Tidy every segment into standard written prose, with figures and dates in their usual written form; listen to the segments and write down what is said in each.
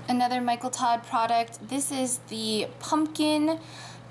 Another Michael Todd product. This is the Pumpkin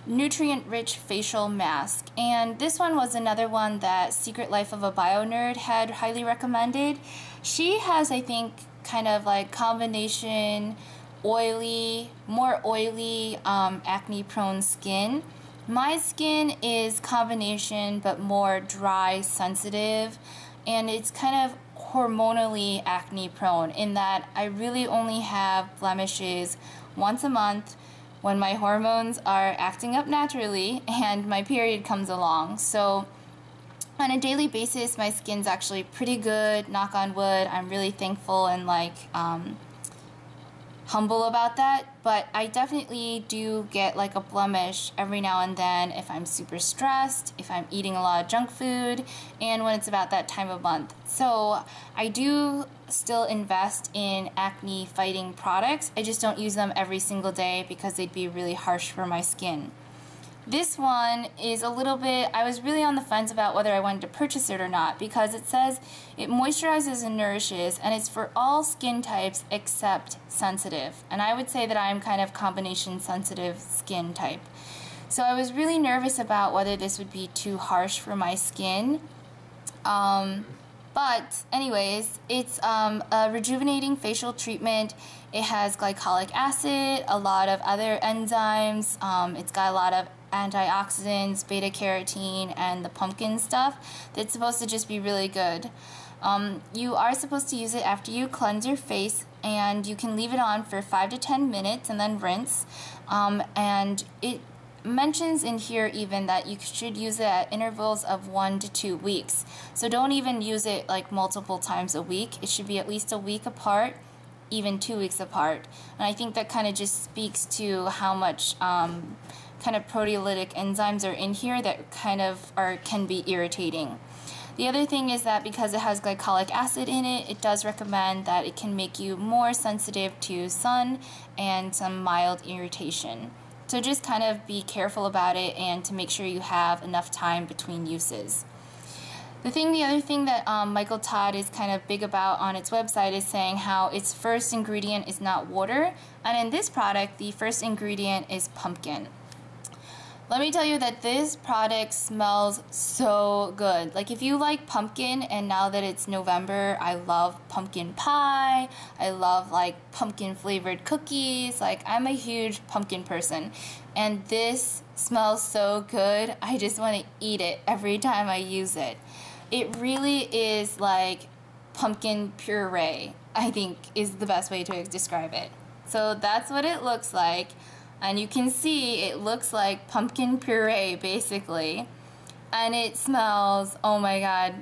Nutrient-Rich Facial Mask. And this one was another one that Secret Life of a Bio Nerd had highly recommended. She has, I think, kind of like combination more oily, acne-prone skin. My skin is combination but more dry, sensitive, and it's kind of hormonally acne prone in that I really only have blemishes once a month when my hormones are acting up naturally and my period comes along. So on a daily basis, my skin's actually pretty good, knock on wood. I'm really thankful and humble about that, but I definitely do get like a blemish every now and then if I'm super stressed, if I'm eating a lot of junk food, and when it's about that time of month. So I do still invest in acne fighting products. I just don't use them every single day because they'd be really harsh for my skin. This one is a little bit, I was really on the fence about whether I wanted to purchase it or not because it says it moisturizes and nourishes and it's for all skin types except sensitive. And I would say that I'm kind of combination sensitive skin type. So I was really nervous about whether this would be too harsh for my skin. But anyways, it's a rejuvenating facial treatment. It has glycolic acid, a lot of other enzymes. It's got a lot of antioxidants, beta carotene, and the pumpkin stuff that's supposed to just be really good. You are supposed to use it after you cleanse your face, and you can leave it on for 5 to 10 minutes and then rinse. And it mentions in here even that you should use it at intervals of 1 to 2 weeks. So don't even use it like multiple times a week. It should be at least a week apart, even 2 weeks apart. And I think that kind of just speaks to how much kind of proteolytic enzymes are in here that kind of can be irritating. The other thing is that because it has glycolic acid in it, it does recommend that it can make you more sensitive to sun and some mild irritation. So just kind of be careful about it and to make sure you have enough time between uses. The other thing that Michael Todd is kind of big about on its website is saying how its first ingredient is not water, and in this product, the first ingredient is pumpkin. Let me tell you that this product smells so good. Like if you like pumpkin, and now that it's November, I love pumpkin pie. I love like pumpkin flavored cookies. Like I'm a huge pumpkin person. And this smells so good. I just want to eat it every time I use it. It really is like pumpkin puree, I think is the best way to describe it. So that's what it looks like. And you can see it looks like pumpkin puree basically. And it smells, oh my god,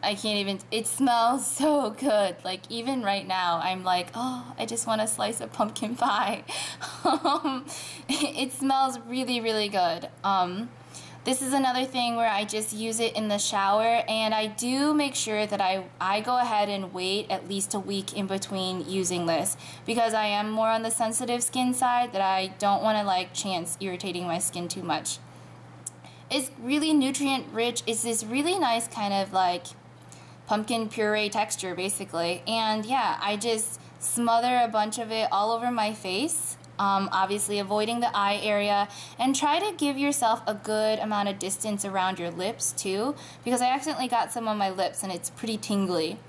I can't even, it smells so good. Like even right now I'm like, oh, I just want a slice of pumpkin pie. It smells really, really good. This is another thing where I just use it in the shower, and I do make sure that I go ahead and wait at least a week in between using this because I am more on the sensitive skin side that I don't want to like chance irritating my skin too much. It's really nutrient rich. It's this really nice kind of like pumpkin puree texture basically, and yeah, I just smother a bunch of it all over my face. Obviously avoiding the eye area, and try to give yourself a good amount of distance around your lips too, because I accidentally got some on my lips and it's pretty tingly.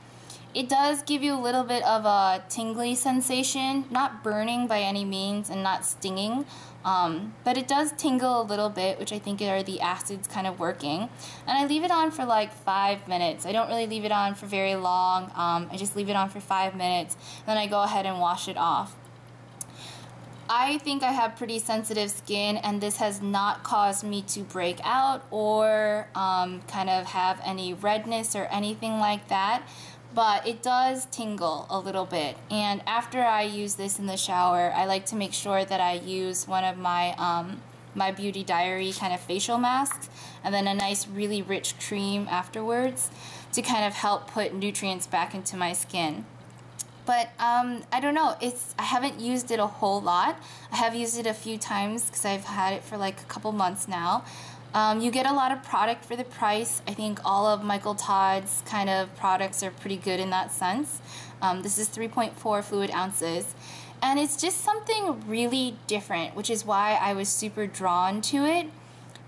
It does give you a little bit of a tingly sensation, not burning by any means and not stinging, but it does tingle a little bit, which I think are the acids kind of working. And I leave it on for like 5 minutes. I don't really leave it on for very long. I just leave it on for 5 minutes, then I go ahead and wash it off. I think I have pretty sensitive skin, and this has not caused me to break out or kind of have any redness or anything like that, but it does tingle a little bit. And after I use this in the shower, I like to make sure that I use one of my my Beauty Diary kind of facial masks, and then a nice really rich cream afterwards to kind of help put nutrients back into my skin. But I don't know, I haven't used it a whole lot. I have used it a few times because I've had it for like a couple months now. You get a lot of product for the price. I think all of Michael Todd's kind of products are pretty good in that sense. This is 3.4 fluid ounces. And it's just something really different, which is why I was super drawn to it.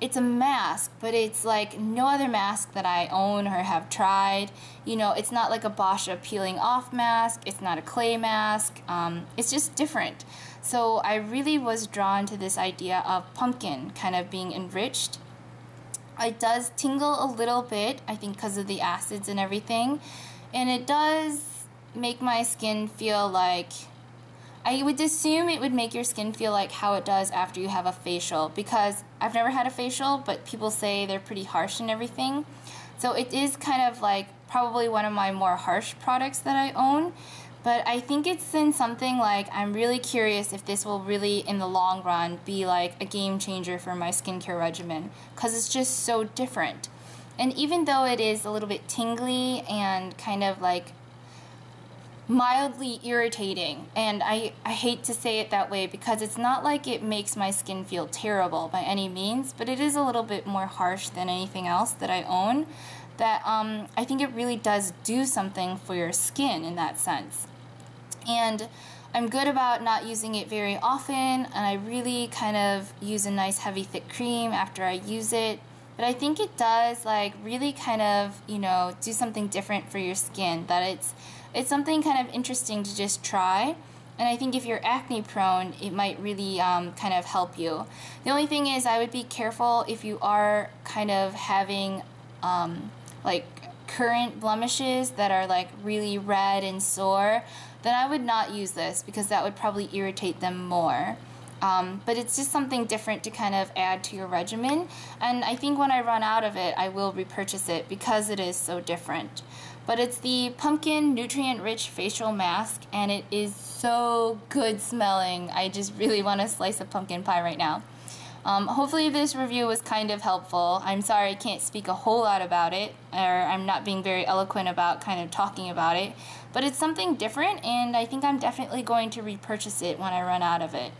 It's a mask, but it's like no other mask that I own or have tried. You know, it's not like a Basha peeling off mask. It's not a clay mask. It's just different. So I really was drawn to this idea of pumpkin kind of being enriched. It does tingle a little bit, I think because of the acids and everything. And it does make my skin feel like, I would assume it would make your skin feel like how it does after you have a facial, because I've never had a facial, but people say they're pretty harsh and everything. So it is kind of like probably one of my more harsh products that I own. But I think it's in something like, I'm really curious if this will really, in the long run, be like a game changer for my skincare regimen, because it's just so different. And even though it is a little bit tingly and kind of like mildly irritating, and I hate to say it that way because it's not like it makes my skin feel terrible by any means, but it is a little bit more harsh than anything else that I own, that I think it really does do something for your skin in that sense. And I'm good about not using it very often, and I really kind of use a nice heavy thick cream after I use it. But I think it does like really kind of, you know, do something different for your skin, that it's something kind of interesting to just try. And I think if you're acne prone, it might really kind of help you. The only thing is I would be careful if you are kind of having like current blemishes that are like really red and sore, then I would not use this because that would probably irritate them more. But it's just something different to kind of add to your regimen. And I think when I run out of it, I will repurchase it because it is so different. But it's the Pumpkin Nutrient-Rich Facial Mask, and it is so good smelling. I just really want to slice a pumpkin pie right now. Hopefully this review was kind of helpful. I'm sorry I can't speak a whole lot about it, or I'm not being very eloquent about kind of talking about it. But it's something different, and I think I'm definitely going to repurchase it when I run out of it.